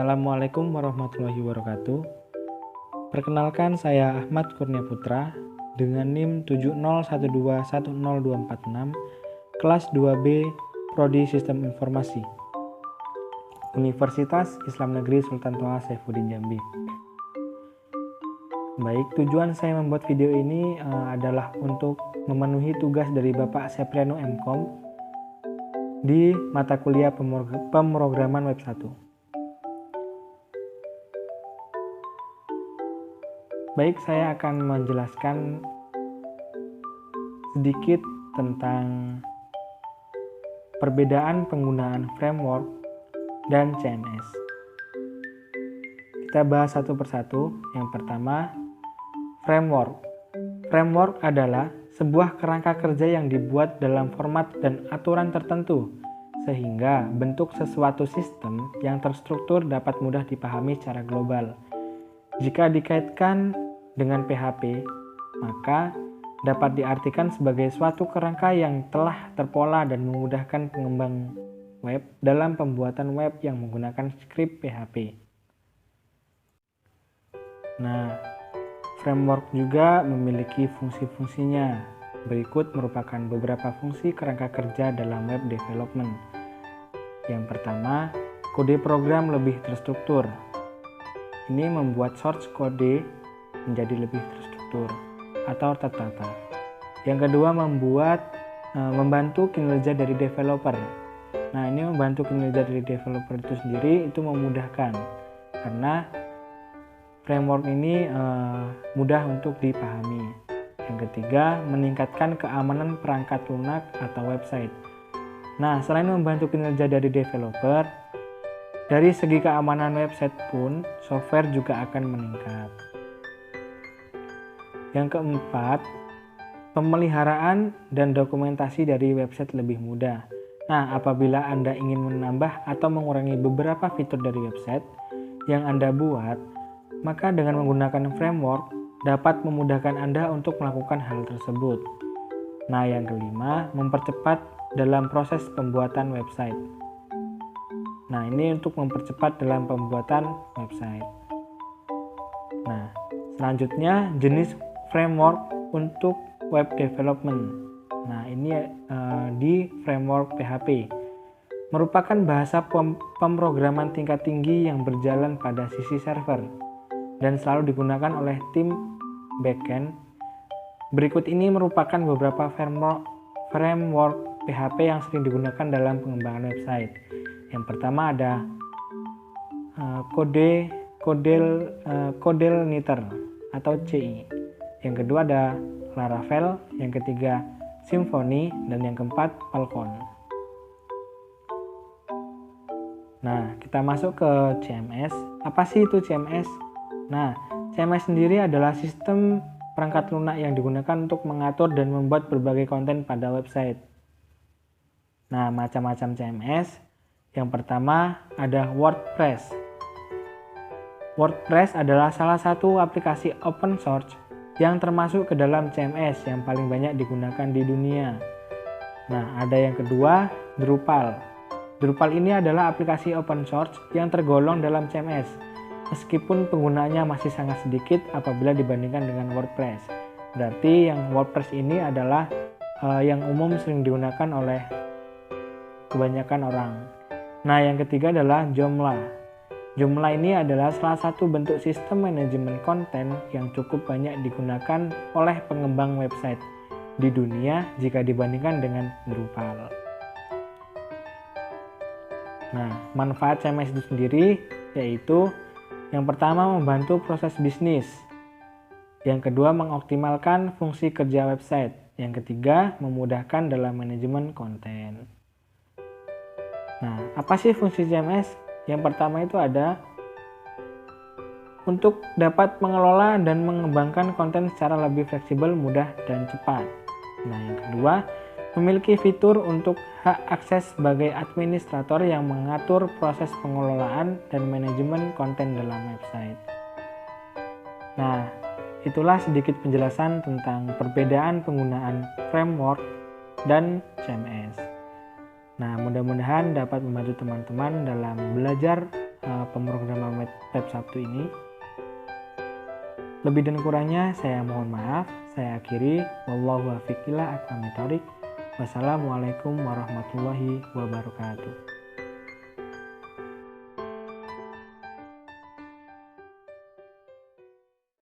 Assalamualaikum warahmatullahi wabarakatuh. Perkenalkan, saya Ahmad Kurnia Putra dengan NIM 701210246, kelas 2B, Prodi Sistem Informasi, Universitas Islam Negeri Sultan Toha Saifuddin Jambi. Baik, tujuan saya membuat video ini adalah untuk memenuhi tugas dari Bapak Sepriano MKom di mata kuliah pemrograman web 1. Baik, saya akan menjelaskan sedikit tentang perbedaan penggunaan framework dan CMS. Kita bahas satu persatu. Yang pertama, framework. Framework adalah sebuah kerangka kerja yang dibuat dalam format dan aturan tertentu, sehingga bentuk sesuatu sistem yang terstruktur dapat mudah dipahami secara global. Jika dikaitkan dengan PHP, maka dapat diartikan sebagai suatu kerangka yang telah terpola dan memudahkan pengembang web dalam pembuatan web yang menggunakan skrip PHP. Nah, framework juga memiliki fungsi-fungsinya. Berikut merupakan beberapa fungsi kerangka kerja dalam web development. Yang pertama, kode program lebih terstruktur. Ini membuat source kode menjadi lebih terstruktur atau tertata. Yang kedua, membantu kinerja dari developer. Nah, ini membantu kinerja dari developer itu sendiri itu memudahkan karena framework ini mudah untuk dipahami. Yang ketiga, meningkatkan keamanan perangkat lunak atau website. Nah, selain membantu kinerja dari developer, dari segi keamanan website pun, software juga akan meningkat. Yang keempat, pemeliharaan dan dokumentasi dari website lebih mudah. Nah, apabila Anda ingin menambah atau mengurangi beberapa fitur dari website yang Anda buat, maka dengan menggunakan framework dapat memudahkan Anda untuk melakukan hal tersebut. Nah, yang kelima, mempercepat dalam proses pembuatan website. Nah, ini untuk mempercepat dalam pembuatan website. Nah, selanjutnya jenis framework untuk web development. Nah, ini di framework PHP. Merupakan bahasa pemrograman tingkat tinggi yang berjalan pada sisi server dan selalu digunakan oleh tim backend. Berikut ini merupakan beberapa framework PHP yang sering digunakan dalam pengembangan website. Yang pertama ada CodelKnit atau CI. Yang kedua ada Laravel, yang ketiga Symfony, dan yang keempat Falcon. Nah, kita masuk ke CMS. Apa sih itu CMS? Nah, CMS sendiri adalah sistem perangkat lunak yang digunakan untuk mengatur dan membuat berbagai konten pada website. Nah, macam-macam CMS. Yang pertama ada WordPress. WordPress adalah salah satu aplikasi open source yang termasuk ke dalam CMS yang paling banyak digunakan di dunia. Nah, ada yang kedua, Drupal. Drupal ini adalah aplikasi open source yang tergolong dalam CMS, meskipun penggunaannya masih sangat sedikit apabila dibandingkan dengan WordPress. Berarti yang WordPress ini adalah yang umum sering digunakan oleh kebanyakan orang. Nah, yang ketiga adalah Joomla. Joomla ini adalah salah satu bentuk sistem manajemen konten yang cukup banyak digunakan oleh pengembang website di dunia jika dibandingkan dengan Drupal. Nah, manfaat CMS itu sendiri yaitu yang pertama membantu proses bisnis. Yang kedua mengoptimalkan fungsi kerja website. Yang ketiga memudahkan dalam manajemen konten. Nah, apa sih fungsi CMS? Yang pertama itu ada untuk dapat mengelola dan mengembangkan konten secara lebih fleksibel, mudah, dan cepat. Nah, yang kedua, memiliki fitur untuk hak akses sebagai administrator yang mengatur proses pengelolaan dan manajemen konten dalam website. Nah, itulah sedikit penjelasan tentang perbedaan penggunaan framework dan CMS. Nah, mudah-mudahan dapat membantu teman-teman dalam belajar pemrograman Web 1 ini. Lebih dan kurangnya saya mohon maaf. Saya akhiri. Wallahu a'lam bishawab. Wassalamualaikum warahmatullahi wabarakatuh.